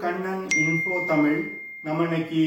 Kannan info Tamil. நம்ம இன்னைக்கு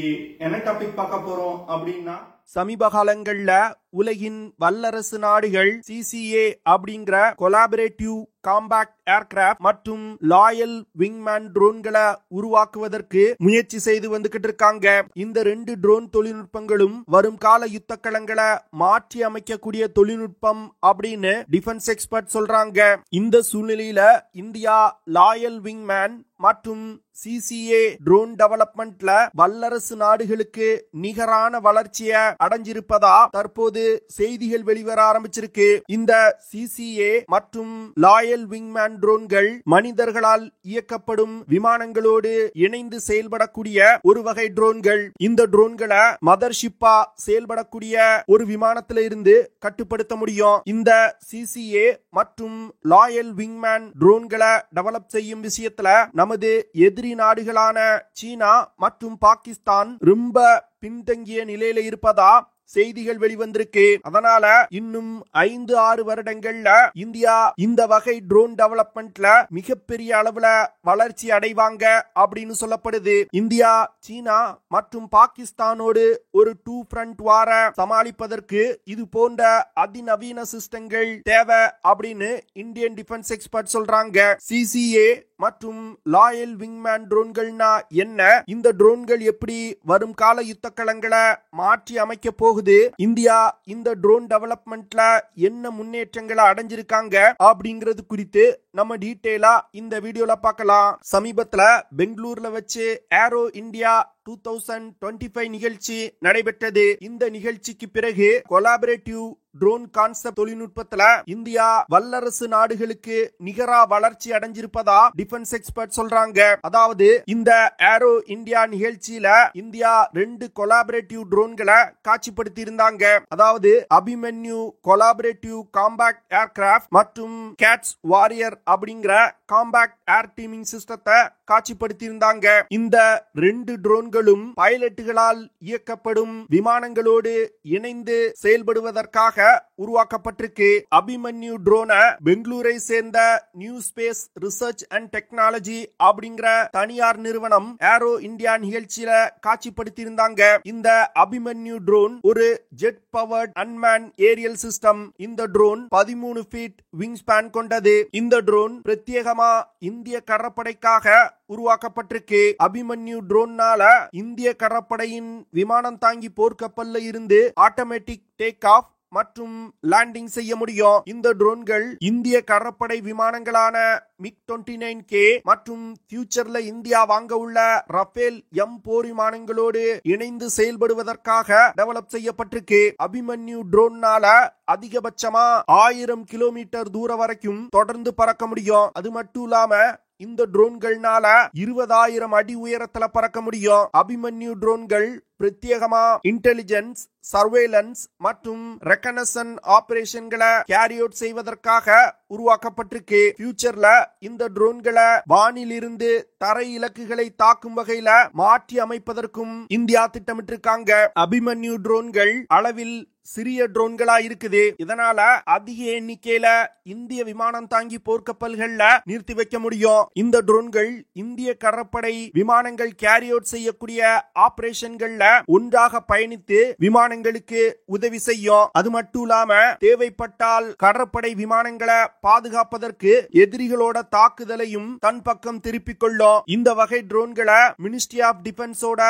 என்ன டாபிக் பார்க்க போறோம் அப்படின்னா, சமீப காலங்கள்ல உலகின் வல்லரசு நாடுகள் சிசிஏ அப்படிங்கிற கொலாபரேட்டிவ் காம்பாக்ட் ஏர்கிராப்ட் மற்றும் லாயல் விங்மேன் ட்ரோன்களை உருவாக்குவதற்கு முயற்சி செய்து வந்துகிட்டு இருக்காங்க. இந்த 2 ட்ரோன் தொழில்நுட்பங்களும் வரும் கால யுத்த களங்களை மாற்றி அமைக்கக்கூடிய தொழில்நுட்பம் அப்படின்னு டிஃபென்ஸ் எக்ஸ்பர்ட் சொல்றாங்க. இந்த சூழ்நிலையில இந்தியா லாயல் விங்மேன் மற்றும் சிசிஏ ட்ரோன் டெவலப்மெண்ட்ல வல்லரசு நாடுகளுக்கு நிகரான வளர்ச்சியை அடைஞ்சிருப்பதா தற்போது செய்திகள் வெளிவர ஆரம்பிச்சிருக்கு. இந்த சிசிஏ மற்றும் லாயல் விங்மேன் ட்ரோன்கள் மனிதர்களால் இயக்கப்படும் விமானங்களோடு இணைந்து செயல்படக்கூடிய ஒரு வகை ட்ரோன்கள். இந்த ட்ரோன்களை மதர்ஷிப்பா செயல்படக்கூடிய ஒரு விமானத்தில இருந்து கட்டுப்படுத்த முடியும். இந்த சிசிஏ மற்றும் லாயல் விங்மேன் ட்ரோன்களை டெவலப் செய்யும் விஷயத்துல நமது எதிரி நாடுகளான சீனா மற்றும் பாகிஸ்தான் ரொம்ப பின்தங்கிய நிலையில இருப்பதா செய்திகள் வெளிவந்திருக்கு. அதனால இன்னும் 5-6 வருடங்கள்ல இந்தியா இந்த வகை ட்ரோன் டெவலப்மெண்ட்ல மிகப்பெரிய அளவுல வளர்ச்சி அடைவாங்க அப்படின்னு சொல்லப்படுது. இந்தியா சீனா மற்றும் பாகிஸ்தானோடு ஒரு 2 ஃப்ரண்ட் வார சமாளிப்பதற்கு இது போன்ற அதிநவீன சிஸ்டங்கள் தேவை அப்படின்னு இந்தியன் டிஃபென்ஸ் எக்ஸ்பர்ட் சொல்றாங்க. சிசிஏ மற்றும் லாயல் விங்மேன் ட்ரோன்கள்னா என்ன, இந்த ட்ரோன்கள் எப்படி வரும் கால யுத்த களங்களை மாற்றி அமைக்க போகுது, இந்தியா இந்த ட்ரோன் டெவலப்மெண்ட்ல என்ன முன்னேற்றங்களை அடைஞ்சிருக்காங்க அப்படிங்கிறது குறித்து நம்ம டீடைலா இந்த வீடியோல பார்க்கலாம். சமீபத்துல பெங்களூர்ல வச்சு ஏரோ இந்தியா 2025 நிகழ்ச்சி நடைபெற்றது. இந்த நிகழ்ச்சிக்கு பிறகு கொலாபரேட்டிவ் ட்ரோன் கான்செப்ட் தொழில்நுட்பத்துல இந்தியா வல்லரசு நாடுகளுக்கு நிகரா வளர்ச்சி அடைஞ்சிருப்பதா டிஃபென்ஸ் எக்ஸ்பர்ட் சொல்றாங்க. அதாவது இந்த ஏரோ இந்தியா நிகழ்ச்சியில இந்தியா 2 கொலாபரேட்டிவ் ட்ரோன்களை காட்சிப்படுத்தி இருந்தாங்க. அதாவது அபிமன்யு கொலாபரேட்டிவ் காம்பாக்ட் ஏர்கிராப்ட் மற்றும் கேட்ஸ் வாரியர் அப்படிங்கிற காம்பாக்ட் ஏர் டீமிங் சிஸ்டத்தை காட்சிப்படுத்தி இருந்தாங்க. இந்த 2 ட்ரோன்களும் பைலட்டுகளால் இயக்கப்படும் விமானங்களோடு இணைந்து செயல்படுவதற்காக உருவாக்கப்பட்டிருக்கு. அபிமன்யு ட்ரோனை பெங்களூரை சேர்ந்த New Space Research and Technology அப்படிங்கிற தனியார் நிறுவனம் ஏரோ இந்தியா நிகழ்ச்சியில காட்சிப்படுத்தி இருந்தாங்க. இந்த அபிமன்யு ட்ரோன் ஒரு jet powered unmanned aerial system. இந்த ட்ரோன் 13 ஃபீட் விங் ஸ்பேன் கொண்டது. இந்த ட்ரோன் பிரத்யேகமா இந்திய கடற்படைக்காக உருவாக்கப்பட்டிருக்கு. அபிமன்யு ட்ரோன்னால இந்திய கடற்படையின் விமானம் தாங்கி போர்க்கப்பல்ல இருந்து ஆட்டோமேட்டிக் டேக் ஆஃப் மற்றும் லேண்டிங் செய்ய முடியும். இந்த ட்ரோன்கள் இந்திய கடற்படை விமானங்களான MiG-29K மற்றும் ஃபியூச்சர்ல இந்தியா வாங்க உள்ள ரஃபேல் M போர் விமானங்களோடு இணைந்து செயல்படுவதற்காக டெவலப் செய்யப்பட்டிருக்கு. அபிமன்யு ட்ரோன்னால அதிகபட்சமா 1000 கிலோமீட்டர் தூரம் வரைக்கும் தொடர்ந்து பறக்க முடியும். அது மட்டும் இல்லாம இந்த ட்ரோன்கள்னால 20,000 அடி உயரத்துல பறக்க முடியும். அபிமன்யு ட்ரோன்கள் பிரத்யேகமா இன்டெலிஜென்ஸ், சர்வேலன்ஸ் மற்றும் ரெகனசன் ஆபரேஷன்களை கேரி அவுட் செய்வதற்காக உருவாக்கப்பட்டிருக்கு. ஃபியூச்சர்ல இந்த ட்ரோன்களை வானில் இருந்து தரை இலக்குகளை தாக்கும் வகையில மாற்றி அமைப்பதற்கும் இந்தியா திட்டமிட்டிருக்காங்க. அபிமன்யு ட்ரோன்கள் அளவில் சிறிய ட்ரோன்களா இருக்குது. இதனால அதிக எண்ணிக்கையில இந்திய விமானம் தாங்கி போர்க்கப்பல்கள்ல நிறுத்தி வைக்க முடியும். இந்த ட்ரோன்கள் இந்திய கடற்படை விமானங்கள் கேரி அவுட் செய்யக்கூடிய ஆபரேஷன்கள்ல ஒன்றாக பயணித்து விமானங்களுக்கு உதவி செய்யும். அது மட்டும் இல்லாம தேவைப்பட்டால் கடற்படை விமானங்களை பாதுகாப்பதற்கு எதிரிகளோட தாக்குதலையும் தன் பக்கம் திருப்பிக் கொள்ளும். இந்த வகை ட்ரோன்களை மினிஸ்ட்ரி ஆஃப் டிஃபென்ஸோட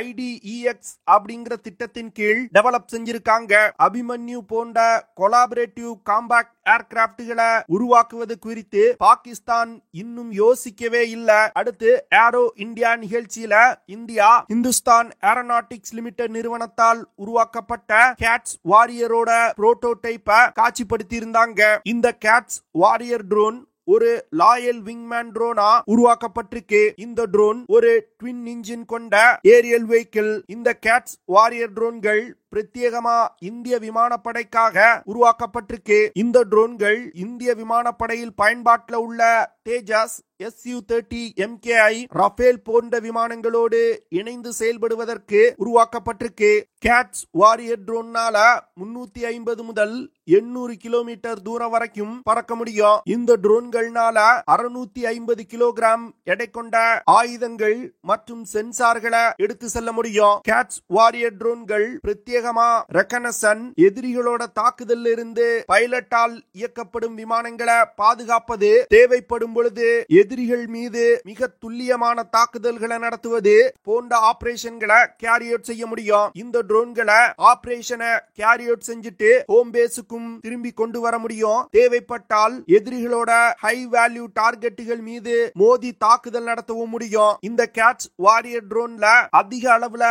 IDEX அப்படிங்கிற திட்டத்தின் கீழ் டெவலப் செஞ்சிருக்காங்க. அபிமன்யு போன்ற கொலாபரேட்டிவ் காம்பாக்ட் ஏர்கிராப்ட்களை உருவாக்குவது குறித்து பாகிஸ்தான் இன்னும் யோசிக்கவே இல்ல. அடுத்து ஏரோ இந்தியா நிகழ்ச்சியில இந்தியா இந்துஸ்தான் ஏரோநாட்டிக்ஸ் லிமிடெட் நிறுவனத்தால் உருவாக்கப்பட்ட கேட்ஸ் வாரியரோட புரோட்டோடைப்பை காட்சிப்படுத்தி இருந்தாங்க. இந்த கேட்ஸ் வாரியர் ட்ரோன் ஒரு லாயல் விங்மேன் ட்ரோனா உருவாக்கப்பட்டிருக்கு. இந்த ட்ரோன் ஒரு ட்வின் இன்ஜின் கொண்ட ஏரியல் வெஹிக்கிள். இந்த கேட்ஸ் வாரியர் ட்ரோன்கள் பிரத்யேகமா இந்திய விமானப்படைக்காக உருவாக்கப்பட்டிருக்கு. இந்த ட்ரோன்கள் இந்திய விமானப்படையில் பயன்பாட்டில் உள்ள தேஜஸ் Su-30 MKI ரஃபேல் போன்ற விமானங்களோடு இணைந்து செயல்படுவதற்கு உருவாக்கப்பட்டிருக்கு. கேட்ஸ் வாரியர் ட்ரோன்னால 350 முதல் 800 கிலோமீட்டர் தூரம் வரைக்கும் பறக்க முடியும். இந்த ட்ரோன்கள்னால 650 கிலோகிராம் எடை கொண்ட ஆயுதங்கள் மற்றும் சென்சார்களை எடுத்து செல்ல முடியும். கேட்ஸ் வாரியர் ட்ரோன்கள் பிரத்யேகமா ரெகனசன் எதிரிகளோட தாக்குதல் இருந்து பைலட்டால் இயக்கப்படும் விமானங்களை பாதுகாப்பது, தேவைப்படும் பொழுது எதிரிகள் மீது மிக துல்லியமான தாக்குதல்களை நடத்துவது போன்ற ஆபரேஷன்களை கேரி அவுட் செய்ய முடியும். இந்த ட்ரோன்களை ஆபரேஷனை கேரி அவுட் செஞ்சுட்டு ஹோம் பேஸுக்கும் திரும்பி கொண்டு வர முடியும். தேவைப்பட்டால் எதிரிகளோட ஹை வேல்யூ டார்கெட்டுகள் மீது மோதி தாக்குதல் நடத்தவும் முடியும். இந்த கேட்ஸ் வாரியர் ட்ரோன்ல அதிக அளவுல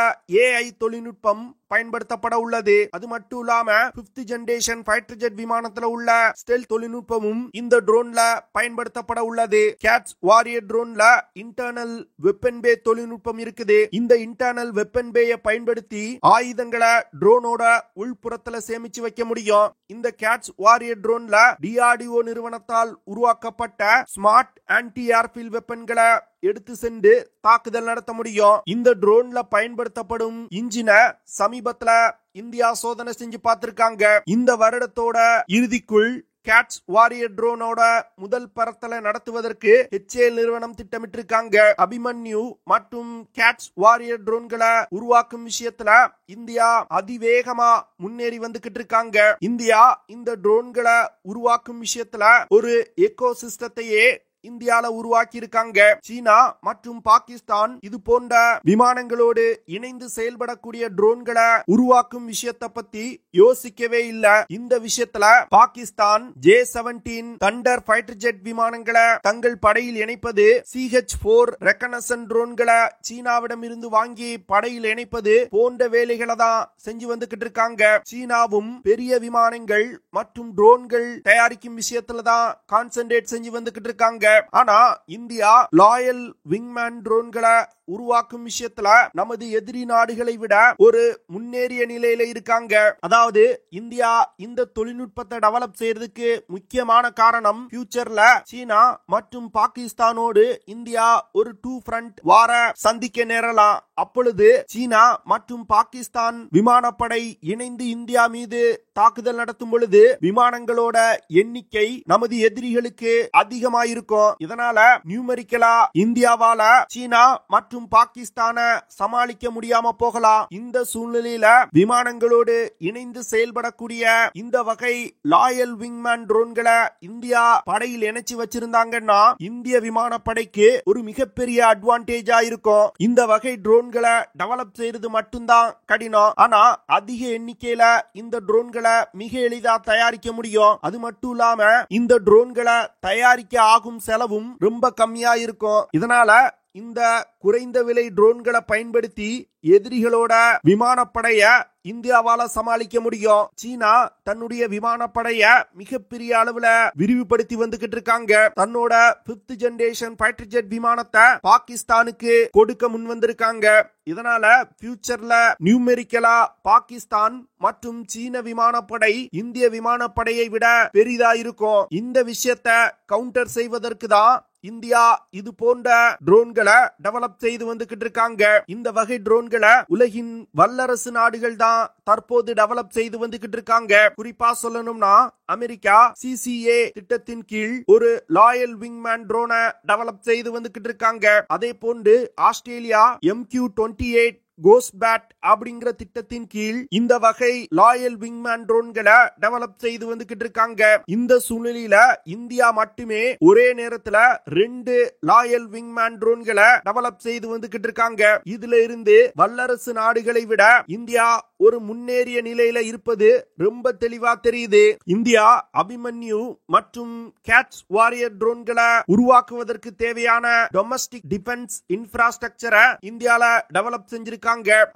AI தொழில்நுட்பம் பயன்படுத்தப்பட உள்ளது. அது மட்டும் இல்லாம 5th ஜெனரேஷன் ஃபைட்டர் ஜெட் விமானத்துல உள்ள ஸ்டெல்த் தொழில்நுட்பமும் இந்த ட்ரோன்ல பயன்படுத்தப்பட உள்ளது. கேட்ஸ் வாரியர் ட்ரோன்ல இன்டர்னல் வெப்பன் பே தொழில்நுட்பம் இருக்குது. இந்த இன்டர்னல் வெப்பன் பேயை பயன்படுத்தி ஆயுதங்களை ட்ரோனோட உள்புறத்துல சேமிச்சு வைக்க முடியும். இந்த கேட்ஸ் வாரியர் ட்ரோன்ல DRDO நிறுவனத்தால் உருவாக்கப்பட்ட ஸ்மார்ட் ஆன்டி ஏர்ஃபீல்ட் வெப்பன்களை எடுத்து சென்று தாக்குதல் நடத்த முடியும். இந்த ட்ரோன்ல பயன்படுத்தப்படும் இன்ஜினை சமீபத்துல இந்தியா சோதனை செஞ்சு பார்த்திருக்காங்க. இந்த வருடத்தோட இறுதிக்குள் கேட்ஸ் வாரியர் ட்ரோனோட முதல் பறத்தலை நடத்துவதற்கு HAL நிறுவனம் திட்டமிட்டிருக்காங்க. அபிமன்யு மற்றும் கேட்ஸ் வாரியர் ட்ரோன்களை உருவாக்கும் விஷயத்துல இந்தியா அதிவேகமா முன்னேறி வந்துகிட்டு இருக்காங்க. இந்தியா இந்த ட்ரோன்களை உருவாக்கும் விஷயத்துல ஒரு எக்கோ சிஸ்டத்தையே இந்தியால உருவாக்கி இருக்காங்க. சீனா மற்றும் பாகிஸ்தான் இது போன்ற விமானங்களோடு இணைந்து செயல்படக்கூடிய ட்ரோன்களை உருவாக்கும் விஷயத்தை பத்தி யோசிக்கவே இல்ல. இந்த விஷயத்துல Pakistan J-17 Thunder fighter jet விமானங்களை தங்கள் படையில் இணைப்பது, CH-4 ரெகனசன் ட்ரோன்களை சீனாவிடம் இருந்து வாங்கி படையில் இணைப்பது போன்ற வேலைகளை தான் செஞ்சு வந்துகிட்டு இருக்காங்க. சீனாவும் பெரிய விமானங்கள் மற்றும் ட்ரோன்கள் தயாரிக்கும் விஷயத்துல தான் கான்சென்ட்ரேட் செஞ்சு வந்துகிட்டு இருக்காங்க. ஆனா இந்தியா லாயல் விங்மேன் ட்ரோன்களை உருவாக்கும் விஷயத்துல நமது எதிரி நாடுகளை விட ஒரு முன்னேறிய நிலையில இருக்காங்க. அதாவது இந்தியா இந்த தொழில்நுட்பத்தை டெவலப் செய்யறதுக்கு முக்கியமான காரணம் ஃபியூச்சர்ல சீனா மற்றும் பாகிஸ்தானோடு இந்தியா ஒரு 2 ஃப்ரண்ட் வார சந்திக்க நேரலாம். அப்பொழுது சீனா மற்றும் பாகிஸ்தான் விமானப்படை இணைந்து இந்தியா மீது தாக்குதல் நடத்தும் பொழுது விமானங்களோட எண்ணிக்கை நமது எதிரிகளுக்கு அதிகமாயிருக்கும். இதனால நியூமெரிக்கலா இந்தியாவால சீனா மற்றும் பாகிஸ்தான சமாளிக்க முடியாம போகலாம். இந்த சூழ்நிலையில விமானங்களோடு இணைந்து செயல்படக்கூடிய இந்த வகை லாயல் விங்மேன் ட்ரோன்களை இந்தியா படையில் இணைச்சு வச்சிருந்தாங்கன்னா இந்திய விமானப்படைக்கு ஒரு மிகப்பெரிய அட்வான்டேஜா இருக்கும். இந்த வகை ட்ரோன்களை டெவலப் செய்யறது மட்டும்தான் கடினம். ஆனா அதிக எண்ணிக்கையில இந்த ட்ரோன்களை மிக எளிதா தயாரிக்க முடியும். அது மட்டும் இல்லாம இந்த ட்ரோன்களை தயாரிக்க ஆகும் செலவும் ரொம்ப கம்மியா இருக்கும். இதனால இந்த குறைந்த விலை ட்ரோன்களை பயன்படுத்தி எதிரிகளோட விமானப்படைய இந்தியாவால சமாளிக்க முடியும். சீனா தன்னுடைய விமானப்படைய மிகப்பெரிய அளவுல விரிவுபடுத்தி வந்துகிட்டு இருக்காங்க. தன்னோட 5th ஜெனரேஷன் ஃபைட்டர் ஜெட் விமானத்தை பாகிஸ்தானுக்கு கொடுக்க முன் வந்திருக்காங்க. இதனால ஃபியூச்சர்ல நியூமெரிக்கலா பாகிஸ்தான் மற்றும் சீன விமானப்படை இந்திய விமானப்படையை விட பெரிதா இருக்கும். இந்த விஷயத்தை கவுண்டர் செய்வதற்கு தான் இந்தியா இது போன்ற ட்ரோன்களை டெவலப் செய்து வந்துகிட்டு இருக்காங்க. இந்த வகை ட்ரோன்களை உலகின் வல்லரசு நாடுகள் தான் தற்போது டெவலப் செய்து வந்துகிட்டு இருக்காங்க. குறிப்பா சொல்லணும்னா அமெரிக்கா CCA திட்டத்தின் கீழ் ஒரு லாயல் விங்மேன் ட்ரோனை டெவலப் செய்து வந்துகிட்டு இருக்காங்க. அதே போன்று ஆஸ்திரேலியா MQ-28 கோஸ்பேட் அப்படிங்கிற திட்டத்தின் கீழ் இந்த வகை லாயல் விங்மேன் ட்ரோன்களை டெவலப் செய்து வந்துகிட்டு இருக்காங்க. இந்த சூழ்நிலையில இந்தியா மட்டுமே ஒரே நேரத்துல 2 லாயல் விங்மேன் ட்ரோன்களை டெவலப் செய்து வந்துகிட்டு இருக்காங்க. இதுல இருந்து வல்லரசு நாடுகளை விட இந்தியா ஒரு முன்னேறிய நிலையில இருப்பது ரொம்ப தெளிவா தெரியுது. இந்தியா அபிமன்யு மற்றும் கேட்ஸ் வாரியர் ட்ரோன்களை உருவாக்குவதற்கு தேவையான டொமஸ்டிக் டிஃபென்ஸ் இன்ஃப்ராஸ்ட்ரக்சரை இந்தியால டெவலப் செஞ்சிருக்காங்க.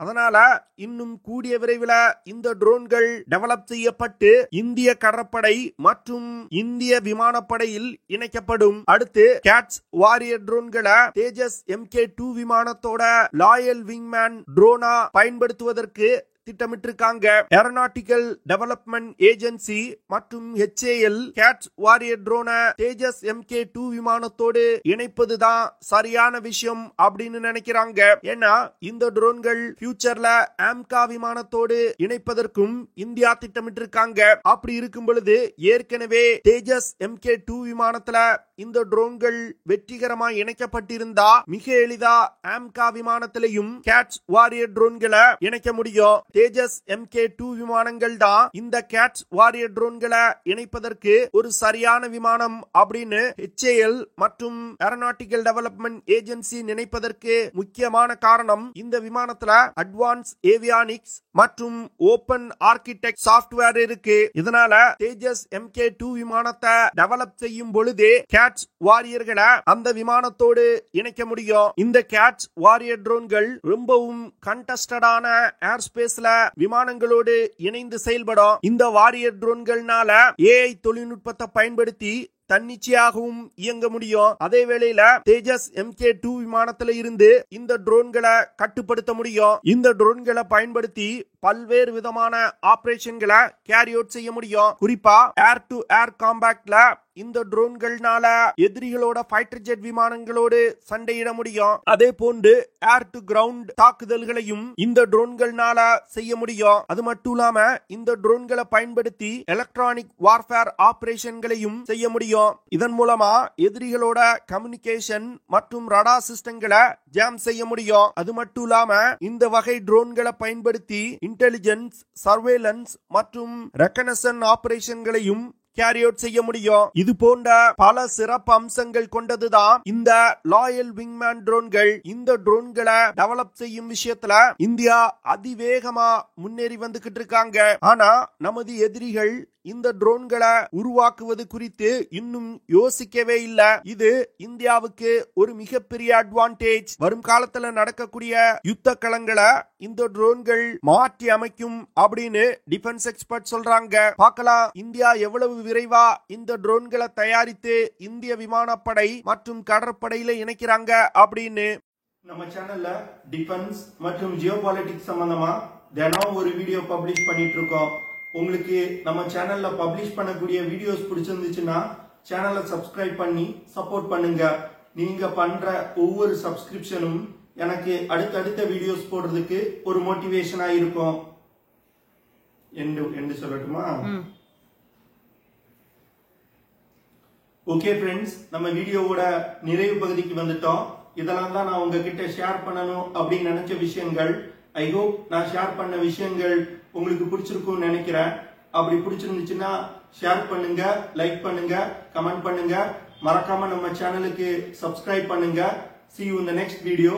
அதனால இன்னும் கூடிய விரைவில் இந்த ட்ரோன்கள் டெவலப் செய்யப்பட்டு இந்திய கடற்படை மற்றும் இந்திய விமானப்படையில் இணைக்கப்படும். அடுத்து கேட்ஸ் வாரியர் ட்ரோன்களை தேஜஸ் MK-2 விமானத்தோட லாயல் விங்மேன் ட்ரோனா பயன்படுத்துவதற்கு திட்டமிட்டிருக்காங்க. ஏரோநாட்டிக்கல் டெவலப்மெண்ட் ஏஜென்சி மற்றும் HAL கேட்ஸ் வாரியர் ட்ரோனை தேஜஸ் MK2 விமானத்தோடு இணைப்பதுதான் சரியான விஷயம் அப்படின்னு நினைக்கிறாங்க. ஏன்னா இந்த ட்ரோன்கள் ஃபியூச்சர்ல AMCA விமானத்தோடு இணைப்பதற்கும் இந்தியா திட்டமிட்டிருக்காங்க. அப்படி இருக்கும் பொழுது ஏற்கனவே தேஜஸ் MK2 விமானத்துல இந்த ட்ரோன்கள் வெற்றிகரமா இணைக்கப்பட்டிருந்தா மிக எளிதா AMCA விமானத்திலையும் கேட்ஸ் வாரியர் ட்ரோன்களை இணைக்க முடியும். தேஜஸ் MK2 விமானங்கள் தான் இந்த கேட்ஸ் வாரியர் ட்ரோன்களை இணைப்பதற்கு ஒரு சரியான விமானம் அப்படின்னு HAL மற்றும் ஏரோநாட்டிக்கல் டெவலப்மெண்ட் ஏஜென்சி நினைப்பதற்கு முக்கியமான காரணம் இந்த விமானத்துல அட்வான்ஸ் ஏவியானிக்ஸ் மற்றும் ஓபன் ஆர்கிடெக்ட் சாஃப்ட்வேர் இருக்கு. இதனால தேஜஸ் MK2 விமானத்தை டெவலப் செய்யும் பொழுதே கேட்ஸ் வாரியர்களை அந்த விமானத்தோடு இணைக்க முடியும். இந்த கேட்ஸ் வாரியர் ட்ரோன்கள் ரொம்பவும் கண்டஸ்டடான ஏர் ஸ்பேஸ்ல விமானங்களோடு இணைந்து செயல்படும். இந்த வாரியர் ட்ரோன்கள்னால AI தொழில்நுட்பத்தை பயன்படுத்தி தன்னிச்சையாகவும் இயங்க முடியும். அதே வேளையில தேஜஸ் MK2 விமானத்துல இருந்து இந்த ட்ரோன்களை கட்டுப்படுத்த முடியும். இந்த ட்ரோன்களை பயன்படுத்தி பல்வேறு விதமான ஆபரேஷன்களை கேரி அவுட் செய்ய முடியும். குறிப்பா ஏர் டு ஏர் காம்பாக்ட்ல இந்த ட்ரோன்கள்னால எதிரிகளோட ஃபைட்டர் ஜெட் விமானங்களோடு சண்டையிட முடியும். அதே போன்று ஏர் டு கிரவுண்ட் தாக்குதல்களையும் இந்த ட்ரோன்கள்னால செய்ய முடியும். அது மட்டும் இல்லாம இந்த ட்ரோன்களை பயன்படுத்தி எலக்ட்ரானிக் வார்ஃபேர் ஆபரேஷன்களையும் செய்ய முடியும். இதன் மூலமா எதிரிகளோட கம்யூனிகேஷன் மற்றும் ரடார் சிஸ்டங்களை ஜாம் செய்ய முடியும். அது மட்டும் இல்லாம இந்த வகை ட்ரோன்களை பயன்படுத்தி இன்டெலிஜென்ஸ், சர்வேலன்ஸ் மற்றும் ரெகனசன் ஆபரேஷன்களையும் கேரி அவுட் செய்ய முடியும். இது போன்ற பல சிறப்பு அம்சங்கள் கொண்டதுதான் இந்த லாயல் விங்மேன் ட்ரோன்கள். இந்த ட்ரோன்களை டெவலப் செய்யும் விஷயத்துல இந்தியா அதிவேகமா முன்னேறி வந்துகிட்டு இருக்காங்க. ஆனா நமது எதிரிகள் இந்த ட்ரோன்களை உருவாக்குவது குறித்து இன்னும் யோசிக்கவே இல்ல. இது இந்தியாவுக்கு ஒரு மிகப்பெரிய அட்வான்டேஜ். வரும் காலத்துல நடக்கக்கூடிய யுத்த களங்களை இந்த ட்ரோன்கள் மாற்றி அமைக்கும் அப்படின்னு டிஃபென்ஸ் எக்ஸ்பர்ட் சொல்றாங்க. பார்க்கலாம் இந்தியா எவ்வளவு விரைவா இந்த ட்ரோன்களை தயாரித்து இந்திய விமானப்படை மற்றும் கடற்படையில இணைக்கிறாங்க அப்படின்னு. நம்ம சேனல்ல டிஃபென்ஸ் மற்றும் ஜியோபாலிட்டிக்ஸ் சம்பந்தமா தினம் ஒரு வீடியோ பப்ளிஷ் பண்ணிட்டு இருக்கோம். உங்களுக்கு நம்ம சேனல்ல பப்ளிஷ் பண்ணக்கூடிய வீடியோஸ் பிடிச்சிருந்துச்சுன்னா சேனலை சப்ஸ்கிரைப் பண்ணி சப்போர்ட் பண்ணுங்க. நீங்க பண்ற ஒவ்வொரு சப்ஸ்கிரிப்ஷனும் எனக்கு அடுத்தடுத்த வீடியோஸ் போடுறதுக்கு ஒரு மோட்டிவேஷனா இருக்கும். என்று சொல்லட்டுமா? ஓகே ஃப்ரெண்ட்ஸ், நம்ம வீடியோவோட நிறைவு பகுதிக்கு வந்துட்டோம். இதெல்லாம் தான் நான் உங்ககிட்ட ஷேர் பண்ணணும் அப்படின்னு நினைச்ச விஷயங்கள். ஐ ஹோப் நான் ஷேர் பண்ண விஷயங்கள் உங்களுக்கு பிடிச்சிருக்கும்னு நினைக்கிறேன். அப்படி பிடிச்சிருந்துச்சுன்னா ஷேர் பண்ணுங்க, லைக் பண்ணுங்க, கமெண்ட் பண்ணுங்க. மறக்காம நம்ம சேனலுக்கு சப்ஸ்கிரைப் பண்ணுங்க. See you in the next video.